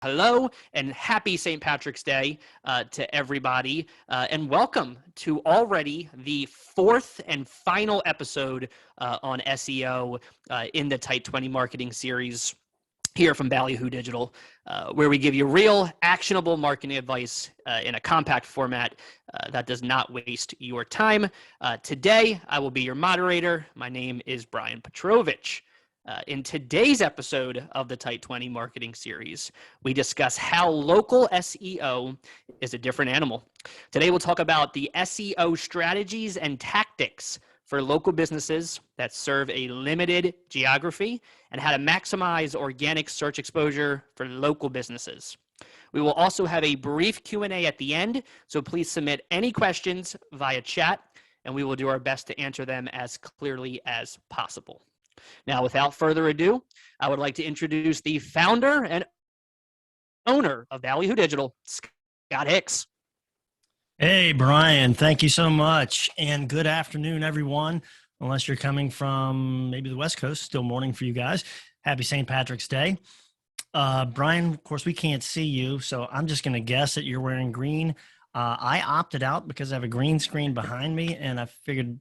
Hello and happy St. Patrick's Day to everybody. And welcome to already the fourth and final episode on SEO in the Tight 20 marketing series here from Ballyhoo Digital, where we give you real, actionable marketing advice in a compact format that does not waste your time. Today, I will be your moderator. My name is Brian Petrovich. In today's episode of the Tight 20 marketing series, we discuss how local SEO is a different animal. Today, we'll talk about the SEO strategies and tactics for local businesses that serve a limited geography and how to maximize organic search exposure for local businesses. We will also have a brief Q&A at the end, so please submit any questions via chat, and we will do our best to answer them as clearly as possible. Now, without further ado, I would like to introduce the founder and owner of Ballyhoo Digital, Scott Hicks. Hey, Brian, thank you so much. And good afternoon, everyone. Unless you're coming from maybe the West Coast, still morning for you guys. Happy St. Patrick's Day. Brian, of course, we can't see you, so I'm just going to guess that you're wearing green. I opted out because I have a green screen behind me, and I figured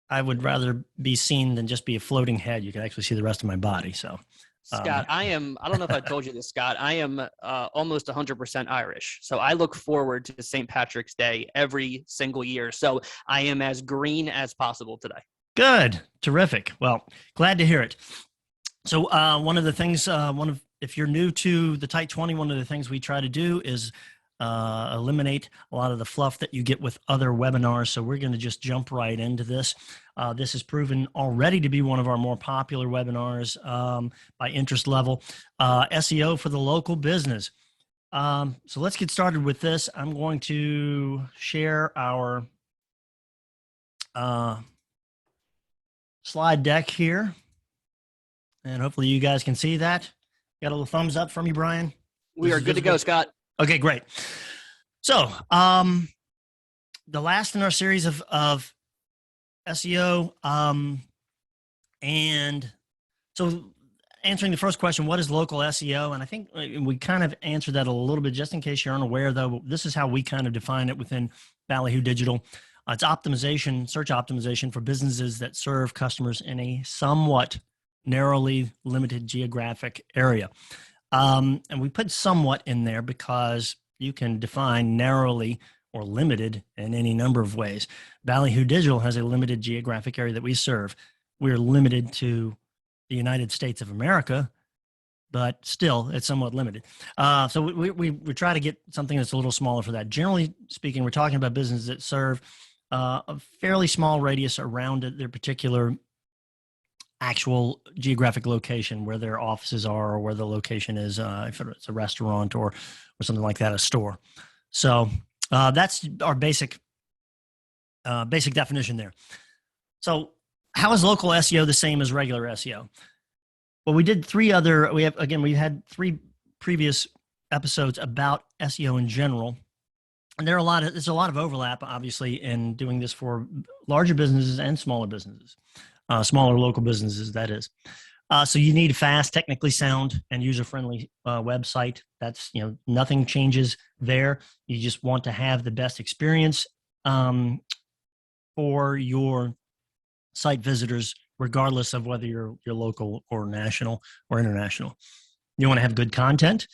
I would rather be seen than just be a floating head. You can actually see the rest of my body. So, Scott, I don't know if I told you this, Scott, I am almost 100% Irish. So I look forward to St. Patrick's Day every single year. So I am as green as possible today. Good. Terrific. Well, glad to hear it. So one of the things, if you're new to the Tight 20, one of the things we try to do is eliminate a lot of the fluff that you get with other webinars. So we're going to just jump right into this. This has proven already to be one of our more popular webinars by interest level, SEO for the local business. So let's get started with this. I'm going to share our slide deck here, and hopefully you guys can see that. Got a little thumbs up from you, Brian? We are good to go, Scott. Okay, great. So the last in our series of SEO, and so answering the first question, what is local SEO? And I think we kind of answered that a little bit. Just in case you're unaware, though, this is how we kind of define it within Ballyhoo Digital. It's optimization, search optimization for businesses that serve customers in a somewhat narrowly limited geographic area. And we put somewhat in there because you can define narrowly or limited in any number of ways. Ballyhoo Digital has a limited geographic area that we serve. We're limited to the United States of America, but still it's somewhat limited. So we try to get something that's a little smaller for that. Generally speaking, we're talking about businesses that serve a fairly small radius around their particular actual geographic location where their offices are, or where the location is, if it's a restaurant or something like that, a store. So that's our basic definition there. So how is local SEO the same as regular SEO? Well, we had three previous episodes about SEO in general. And there's a lot of overlap, obviously, in doing this for larger businesses and smaller businesses. Smaller local businesses, that is. So you need a fast, technically sound, and user-friendly website. That's, nothing changes there. You just want to have the best experience for your site visitors, regardless of whether you're local or national or international. You want to have good content,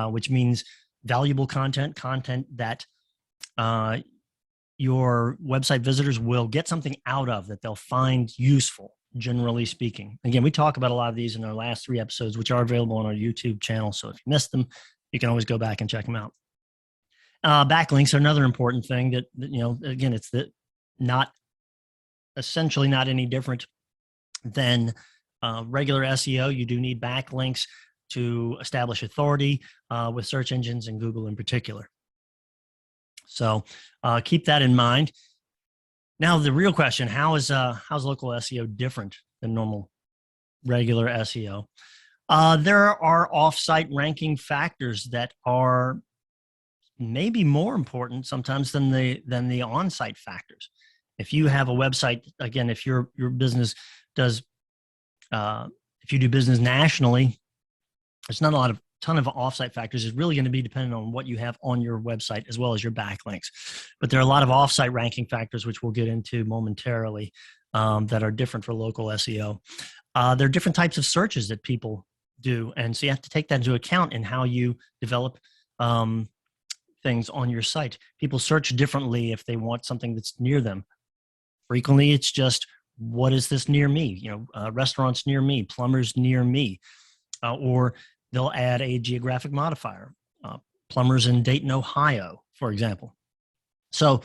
which means valuable content that your website visitors will get something out of, that they'll find useful, generally speaking. Again, we talk about a lot of these in our last 3 episodes, which are available on our YouTube channel. So if you missed them, you can always go back and check them out. Backlinks are another important thing that again, it's essentially not any different than regular SEO. You do need backlinks to establish authority with search engines and Google in particular. So keep that in mind. Now, the real question, how's local SEO different than normal regular SEO? There are offsite ranking factors that are maybe more important sometimes than the on-site factors. If you have a website, again, if your business does, if you do business nationally, there's not a lot of ton of offsite factors. It's really going to be dependent on what you have on your website as well as your backlinks. But there are a lot of offsite ranking factors, which we'll get into momentarily, that are different for local SEO. There are different types of searches that people do. And so you have to take that into account in how you develop things on your site. People search differently if they want something that's near them. Frequently, it's just, what is this near me? Restaurants near me, plumbers near me, or they'll add a geographic modifier, plumbers in Dayton, Ohio, for example. So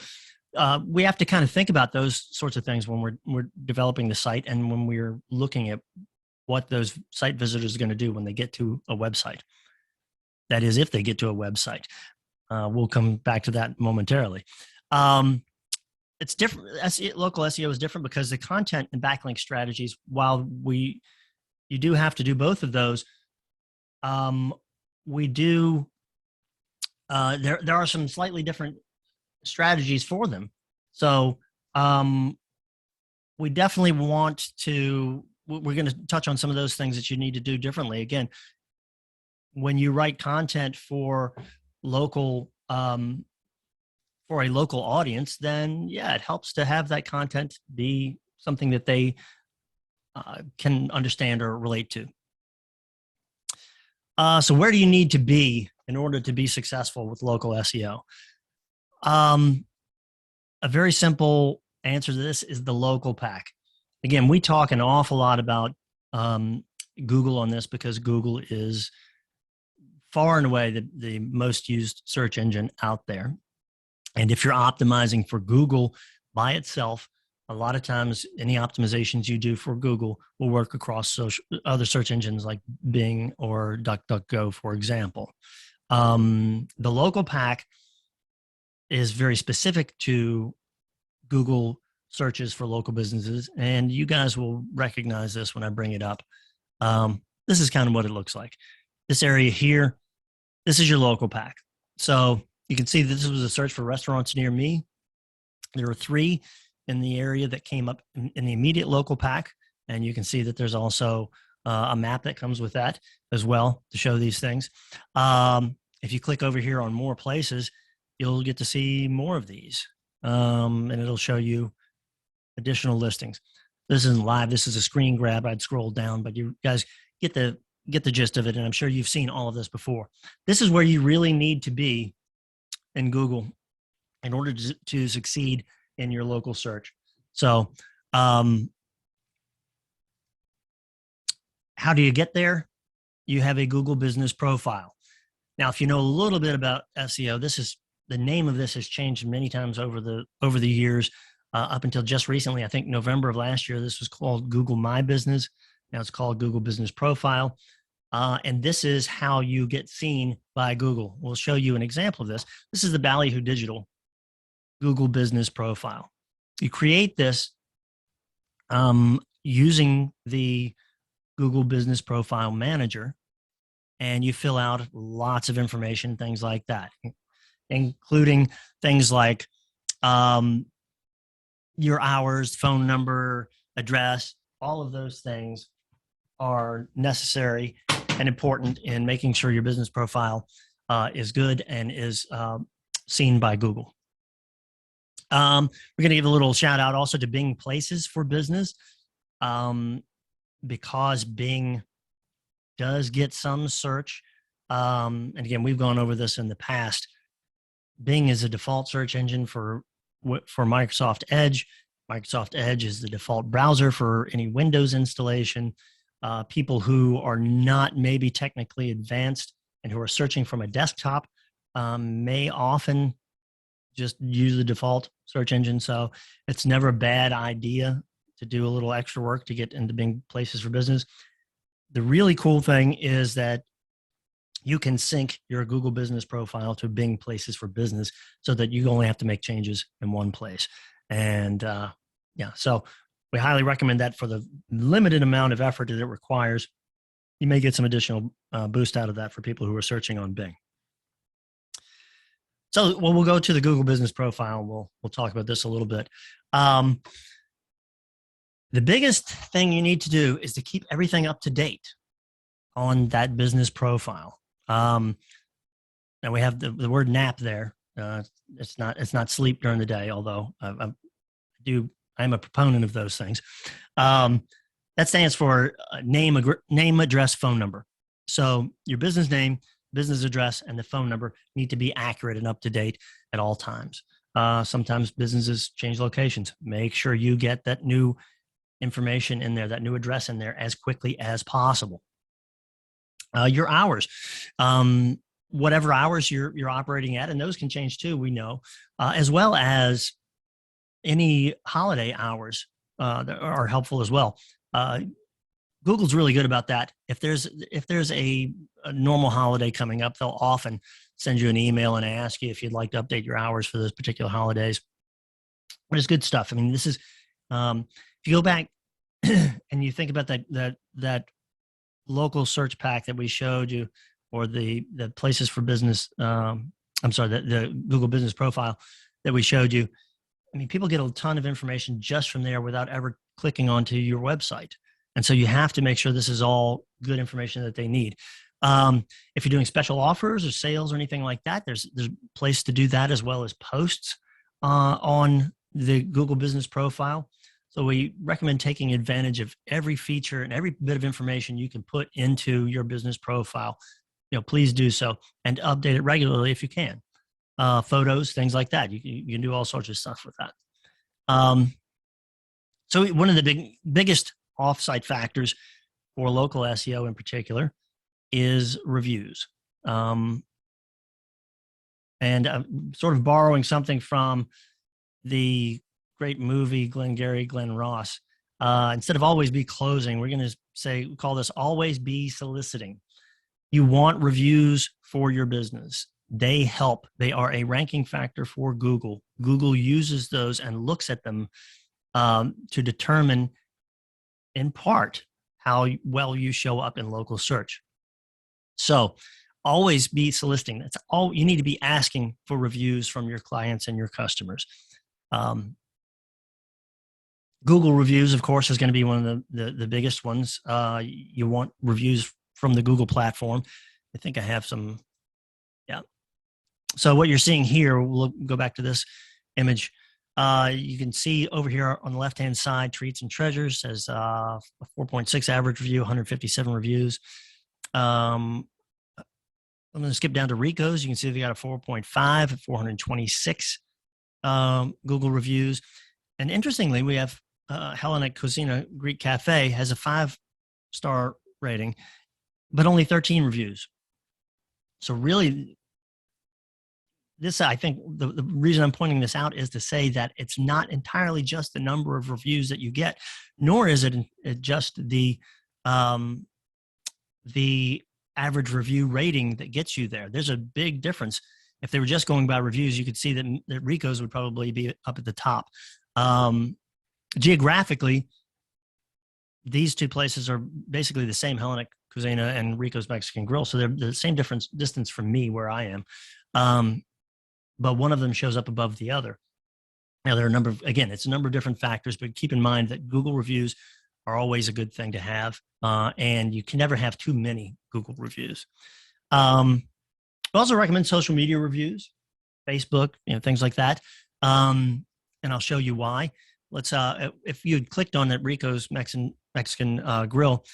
we have to kind of think about those sorts of things when we're developing the site and when we're looking at what those site visitors are going to do when they get to a website. That is, if they get to a website. We'll come back to that momentarily. It's different. Local SEO is different because the content and backlink strategies, while you do have to do both of those, we do, there are some slightly different strategies for them. So we definitely want to, we're going to touch on some of those things that you need to do differently. Again, when you write content for local, for a local audience, then yeah, it helps to have that content be something that they can understand or relate to. So where do you need to be in order to be successful with local SEO? A very simple answer to this is the local pack. Again, we talk an awful lot about Google on this because Google is far and away the most used search engine out there. And if you're optimizing for Google by itself, a lot of times any optimizations you do for Google will work across other search engines like Bing or DuckDuckGo, for example. The local pack is very specific to Google searches for local businesses, and you guys will recognize this when I bring it up. This is kind of what it looks like. This area here, this is your local pack. So you can see that this was a search for restaurants near me. There were 3 in the area that came up in the immediate local pack. And you can see that there's also a map that comes with that as well to show these things. If you click over here on more places, you'll get to see more of these. And it'll show you additional listings. This isn't live. This is a screen grab. I'd scroll down, but you guys get the gist of it. And I'm sure you've seen all of this before. This is where you really need to be in Google in order to succeed in your local search. So how do you get there? You have a Google business profile. Now, if you know a little bit about SEO, the name of this has changed many times over the years, up until just recently. I think November of last year, this was called Google My Business. Now it's called Google Business Profile. And this is how you get seen by Google. We'll show you an example of this. This is the Ballyhoo Digital Google Business Profile. You create this using the Google Business Profile Manager, and you fill out lots of information, things like that, including things like your hours, phone number, address. All of those things are necessary and important in making sure your business profile is good and is seen by Google. We're going to give a little shout out also to Bing Places for Business, because Bing does get some search. And again, we've gone over this in the past. Bing is a default search engine for Microsoft Edge. Microsoft Edge is the default browser for any Windows installation. People who are not maybe technically advanced and who are searching from a desktop may often just use the default search engine. So it's never a bad idea to do a little extra work to get into Bing Places for Business. The really cool thing is that you can sync your Google business profile to Bing Places for Business so that you only have to make changes in one place. And yeah, so we highly recommend that for the limited amount of effort that it requires. You may get some additional boost out of that for people who are searching on Bing. So we'll go to the Google business profile. We'll talk about this a little bit. The biggest thing you need to do is to keep everything up to date on that business profile. And we have the word nap there. It's not sleep during the day, although I'm a proponent of those things. That stands for name, address, phone number. So your business name, business address, and the phone number need to be accurate and up to date at all times. Sometimes businesses change locations. Make sure you get that new information in there, that new address in there as quickly as possible. Your hours, whatever hours you're operating at, and those can change too, we know, as well as any holiday hours that are helpful as well. Google's really good about that. If there's a normal holiday coming up, they'll often send you an email and ask you if you'd like to update your hours for those particular holidays. But it's good stuff. I mean, this is if you go back and you think about that local search pack that we showed you, or the places for business. The Google Business Profile that we showed you. I mean, people get a ton of information just from there without ever clicking onto your website. And so you have to make sure this is all good information that they need. If you're doing special offers or sales or anything like that, there's a place to do that, as well as posts on the Google Business Profile. So we recommend taking advantage of every feature and every bit of information you can put into your business profile. Please do so, and update it regularly if you can. Photos, things like that. You can do all sorts of stuff with that. So one of the biggest offsite factors for local SEO in particular is reviews. And I'm sort of borrowing something from the great movie Glenn Ross. Instead of always be closing, we're going to call this always be soliciting. You want reviews for your business. They help. They are a ranking factor for Google. Google uses those and looks at them to determine, in part, how well you show up in local search. So always be soliciting. That's all you need to be asking for, reviews from your clients and your customers. Google reviews, of course, is going to be one of the biggest ones. You want reviews from the Google platform. I think I have some. Yeah. So what you're seeing here, we'll go back to this image. You can see over here on the left-hand side, Treats and Treasures says a 4.6 average review, 157 reviews. I'm going to skip down to Rico's. You can see they got a 4.5 at 426 Google reviews. And interestingly, we have Hellenic Cuisine Greek Cafe has a 5-star rating, but only 13 reviews. So really, I think the reason I'm pointing this out is to say that it's not entirely just the number of reviews that you get, nor is it just the average review rating that gets you there. There's a big difference. If they were just going by reviews, you could see that Rico's would probably be up at the top. Geographically, these two places are basically the same, Hellenic Cuisine and Rico's Mexican Grill. So they're the same distance from me where I am. But one of them shows up above the other. Now, there are it's a number of different factors, but keep in mind that Google reviews are always a good thing to have, and you can never have too many Google reviews. I also recommend social media reviews, Facebook, things like that, and I'll show you why. Let's if you had clicked on that Rico's Mexican Grill,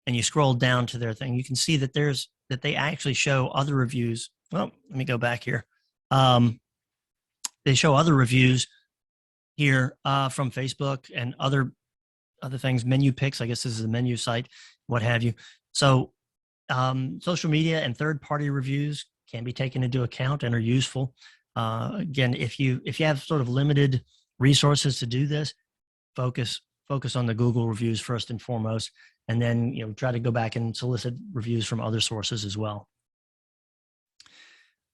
and you scroll down to their thing, you can see that they actually show other reviews. Well, let me go back here. They show other reviews here from Facebook and other things, menu picks. I guess this is a menu site, what have you. So social media and third-party reviews can be taken into account and are useful. Again, if you have sort of limited resources to do this, focus on the Google reviews first and foremost, and then try to go back and solicit reviews from other sources as well.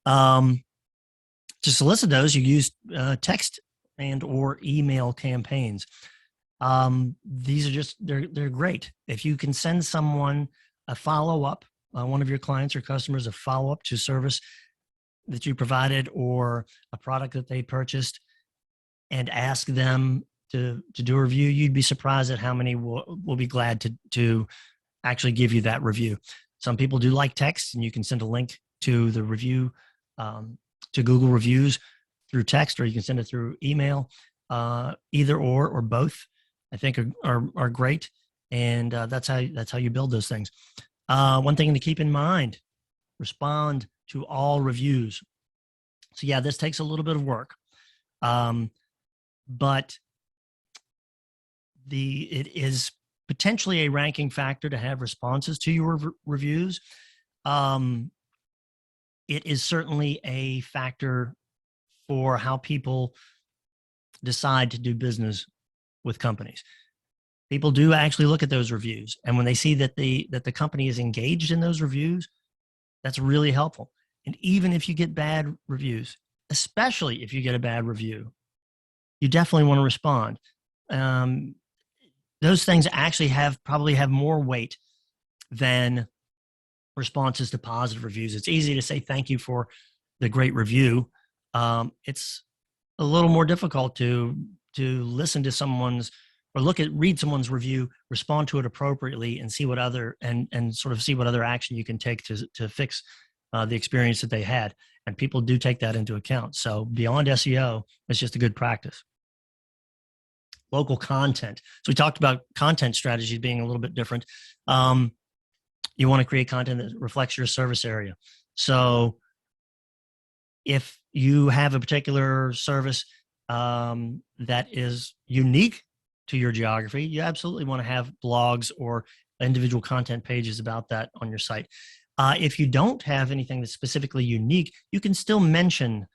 To solicit those, you use text and or email campaigns. These are they're great. If you can send someone a follow-up, one of your clients or customers, a follow-up to service that you provided or a product that they purchased, and ask them to do a review, you'd be surprised at how many will be glad to actually give you that review. Some people do like text, and you can send a link to the review to Google reviews through text, or you can send it through email. Either or both, I think are great, and that's how you build those things. One thing to keep in mind: respond to all reviews. So yeah, this takes a little bit of work, but it is potentially a ranking factor to have responses to your reviews. It is certainly a factor for how people decide to do business with companies. People do actually look at those reviews, and when they see that the company is engaged in those reviews, that's really helpful. And even if you get bad reviews, especially if you get a bad review, you definitely want to respond. Those things actually probably have more weight than responses to positive reviews. It's easy to say thank you for the great review. It's a little more difficult to listen to someone's or read someone's review, respond to it appropriately, and see what other action you can take to fix the experience that they had. And people do take that into account. So beyond SEO, it's just a good practice. Local content. So we talked about content strategies being a little bit different. You want to create content that reflects your service area. So if you have a particular service that is unique to your geography, you absolutely want to have blogs or individual content pages about that on your site. If you don't have anything that's specifically unique, you can still mention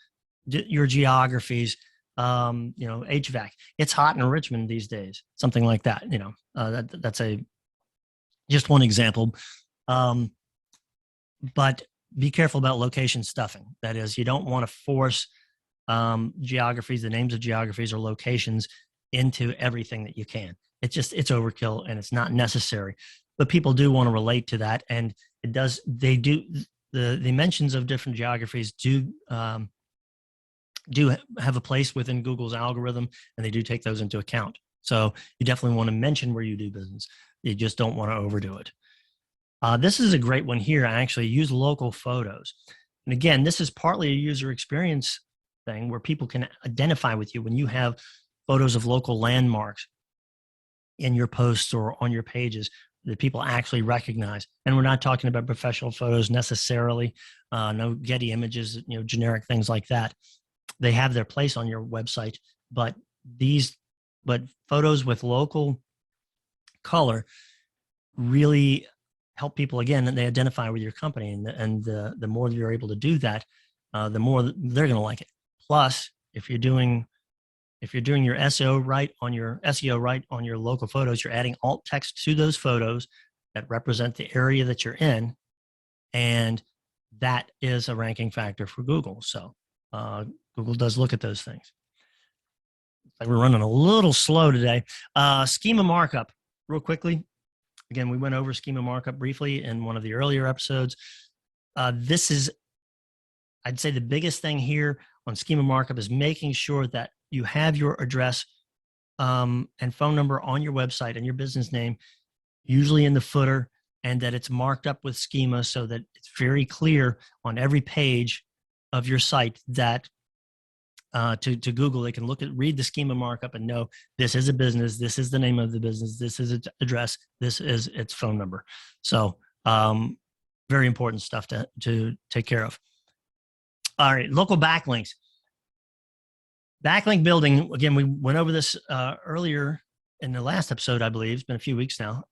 your geographies. HVAC. It's hot in Richmond these days. Something like that. That's just one example. But be careful about location stuffing. That is, you don't want to force geographies, the names of geographies or locations into everything that you can. It's overkill and it's not necessary. But people do want to relate to that, and the mentions of different geographies do have a place within Google's algorithm, and they do take those into account. So you definitely want to mention where you do business. You just don't want to overdo it. This is a great one here. Actually, use local photos. And again, this is partly a user experience thing where people can identify with you when you have photos of local landmarks in your posts or on your pages that people actually recognize. And we're not talking about professional photos necessarily, no Getty images, generic things like that. They have their place on your website, but photos with local color really help people, again, and they identify with your company. And the more you're able to do that, the more they're going to like it. Plus, if you're doing your SEO right on your local photos, you're adding alt text to those photos that represent the area that you're in, and that is a ranking factor for Google. So Google does look at those things. Like we're running a little slow today. Schema markup, real quickly. Again, we went over schema markup briefly in one of the earlier episodes. This is, I'd say, the biggest thing here on schema markup is making sure that you have your address and phone number on your website and your business name, usually in the footer, and that it's marked up with schema so that it's very clear on every page of your site that to Google, they can read the schema markup and know this is a business, this is the name of the business, this is its address, this is its phone number. So very important stuff to take care of. All right, local backlinks. Backlink building, again, we went over this earlier in the last episode, I believe. It's been a few weeks now.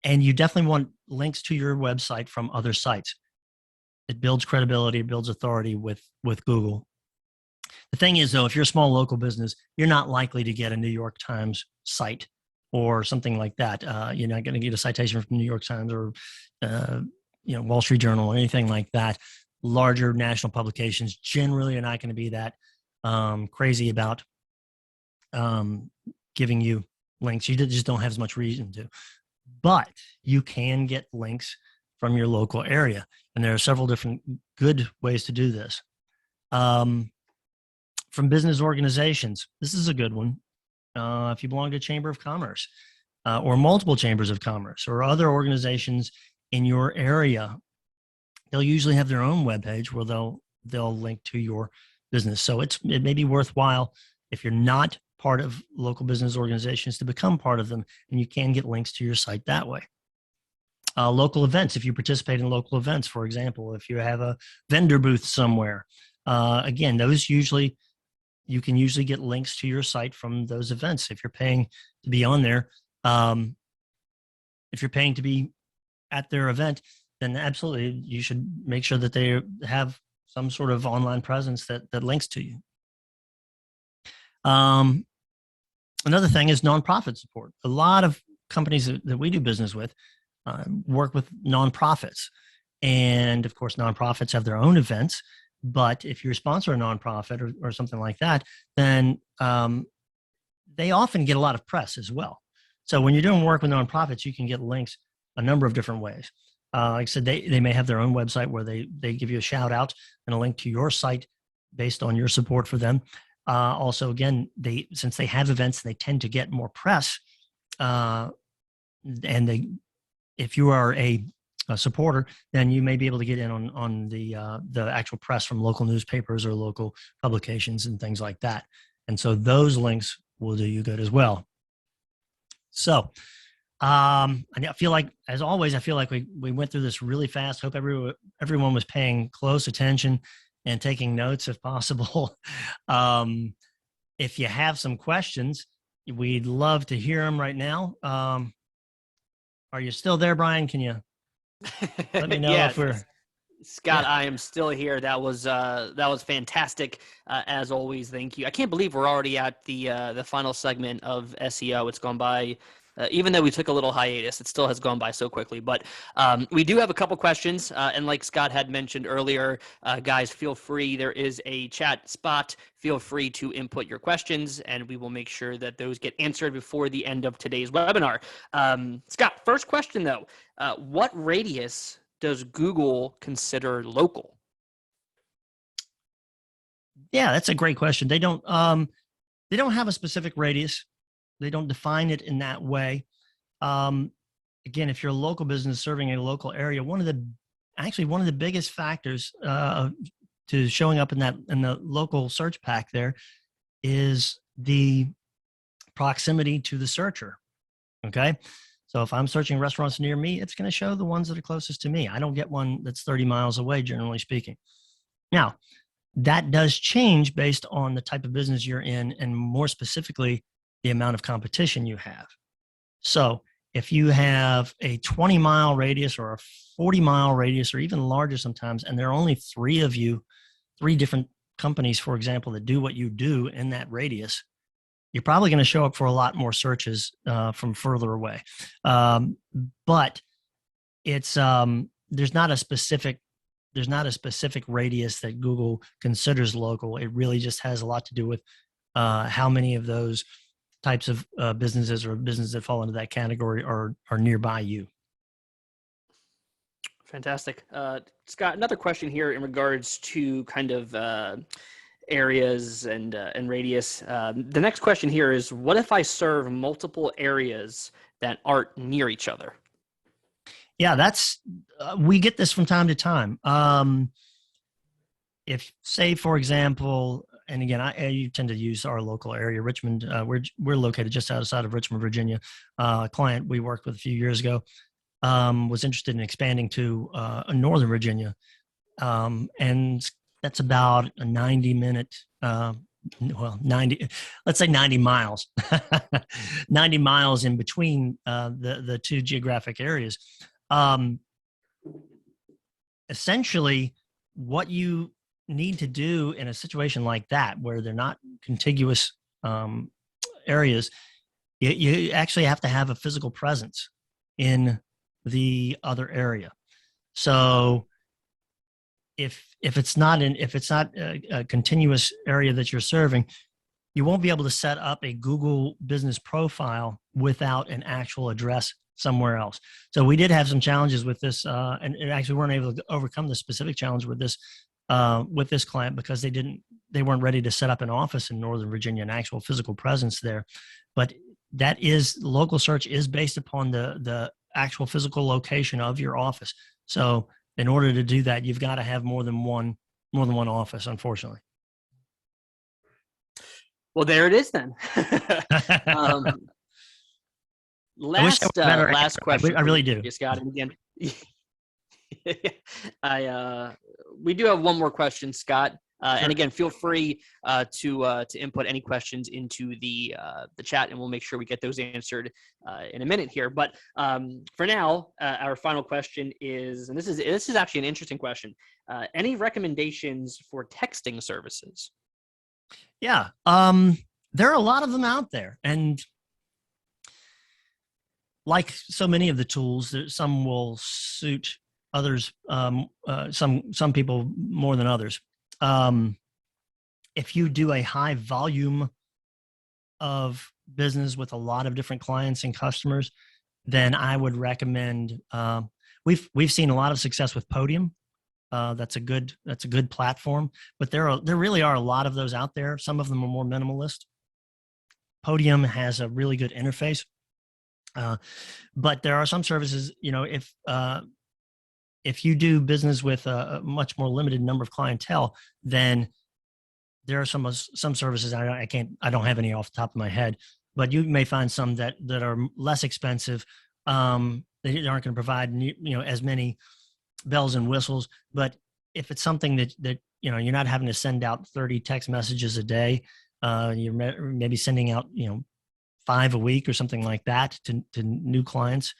And you definitely want links to your website from other sites. It builds credibility, it builds authority with Google. The thing is, though, if you're a small local business, you're not likely to get a New York Times site or something like that. You're not going to get a citation from New York Times or Wall Street Journal or anything like that. Larger national publications generally are not going to be that crazy about giving you links. You just don't have as much reason to. But you can get links from your local area, and there are several different good ways to do this. From business organizations, this is a good one. If you belong to a chamber of commerce or multiple chambers of commerce or other organizations in your area, they'll usually have their own webpage where they'll link to your business. So it may be worthwhile, if you're not part of local business organizations, to become part of them, and you can get links to your site that way. Local events, if you participate in local events, for example, if you have a vendor booth somewhere, again, those usually, you can usually get links to your site from those events. If you're paying to be on there, if you're paying to be at their event, then absolutely you should make sure that they have some sort of online presence that links to you. Another thing is nonprofit support. A lot of companies that we do business with work with nonprofits. And of course, nonprofits have their own events. But if you sponsor a nonprofit or something like that, then they often get a lot of press as well. So when you're doing work with nonprofits, you can get links a number of different ways. Like I said, they may have their own website where they give you a shout out and a link to your site based on your support for them. Also, again, since they have events, they tend to get more press. And if you are a supporter, then you may be able to get in on the actual press from local newspapers or local publications and things like that. And so those links will do you good as well. So I feel like, as always, we went through this really fast. Hope everyone was paying close attention and taking notes if possible. If you have some questions, we'd love to hear them right now. Are you still there, Brian? Can you let me know Yes. if we're... Scott, I am still here. That was fantastic, as always. Thank you. I can't believe we're already at the final segment of SEO. It's gone by, even though we took a little hiatus, it still has gone by so quickly. But we do have a couple questions, and like Scott had mentioned earlier, guys, feel free. There is a chat spot. Feel free to input your questions, and we will make sure that those get answered before the end of today's webinar. Scott, first question though, what radius does Google consider local? Yeah, that's a great question. They don't have a specific radius. They don't define it in that way. Again, if you're a local business serving a local area, one of the biggest factors to showing up in the local search pack there is the proximity to the searcher. Okay. So if I'm searching restaurants near me, it's going to show the ones that are closest to me. I don't get one that's 30 miles away, generally speaking. Now, that does change based on the type of business you're in, and more specifically, the amount of competition you have. So if you have a 20-mile radius or a 40-mile radius or even larger sometimes, and there are only three different companies, for example, that do what you do in that radius, you're probably going to show up for a lot more searches from further away. But it's there's not a specific radius that Google considers local. It really just has a lot to do with how many of those types of businesses or businesses that fall into that category are nearby you. Fantastic. Scott, another question here in regards to kind of areas and radius. The next question here is, what if I serve multiple areas that aren't near each other? Yeah, that's we get this from time to time. If, say, for example, and again, you tend to use our local area, Richmond. We're located just outside of Richmond, Virginia. A client we worked with a few years ago was interested in expanding to Northern Virginia, and that's about a 90-minute, let's say 90 miles, 90 miles in between the two geographic areas. Essentially, what you need to do in a situation like that, where they're not contiguous areas, you actually have to have a physical presence in the other area. So if it's not a continuous area that you're serving, you won't be able to set up a Google business profile without an actual address somewhere else. So we did have some challenges with this, and actually weren't able to overcome the specific challenge with this client because they weren't ready to set up an office in Northern Virginia, an actual physical presence there. But that is, local search is based upon the actual physical location of your office. So in order to do that, you've got to have more than one office, unfortunately. Well, there it is then. um, I wish I last were better last question. I really do. Scott. And again, we do have one more question, Scott. Sure. And again, feel free to input any questions into the chat, and we'll make sure we get those answered in a minute here. But for now, our final question is, and this is actually an interesting question. Any recommendations for texting services? Yeah, there are a lot of them out there, and like so many of the tools, some will suit others, some people more than others. If you do a high volume of business with a lot of different clients and customers, then I would recommend. We've seen a lot of success with Podium. That's a good platform, but there really are a lot of those out there. Some of them are more minimalist. Podium has a really good interface, but there are some services. If you do business with a much more limited number of clientele, then there are some services I don't have any off the top of my head, but you may find some that are less expensive. They aren't going to provide as many bells and whistles, but if it's something that you're not having to send out 30 text messages a day, you're maybe sending out 5 a week or something like that to new clients.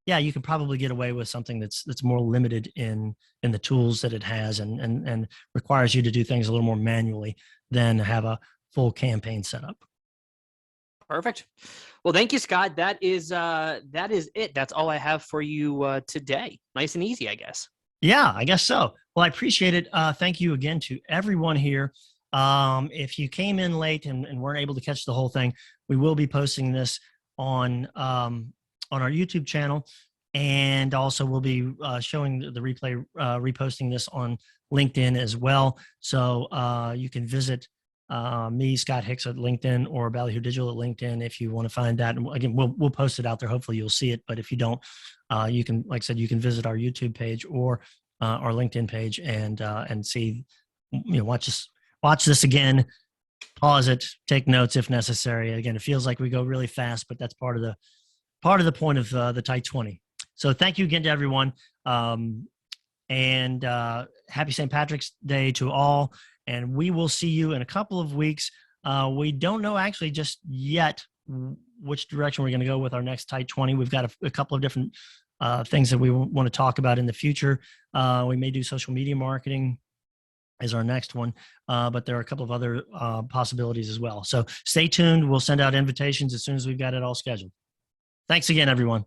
Yeah, you can probably get away with something that's more limited in the tools that it has and requires you to do things a little more manually than have a full campaign set up. Perfect. Well, thank you, Scott. That is it. That's all I have for you today. Nice and easy, I guess. Yeah, I guess so. Well, I appreciate it. Thank you again to everyone here. If you came in late and weren't able to catch the whole thing, we will be posting this on our YouTube channel, and also we'll be showing the replay, reposting this on LinkedIn as well. So you can visit me, Scott Hicks, at LinkedIn, or Ballyhoo Digital at LinkedIn if you want to find that. And again, we'll post it out there. Hopefully you'll see it. But if you don't, you can, like I said, you can visit our YouTube page or our LinkedIn page and see, watch this again, pause it, take notes if necessary. Again, it feels like we go really fast, but that's part of the point of the Tight 20. So thank you again to everyone. And happy St. Patrick's Day to all. And we will see you in a couple of weeks. We don't know actually just yet which direction we're going to go with our next Tight 20. We've got a couple of different things that we want to talk about in the future. We may do social media marketing as our next one, but there are a couple of other possibilities as well. So stay tuned. We'll send out invitations as soon as we've got it all scheduled. Thanks again, everyone.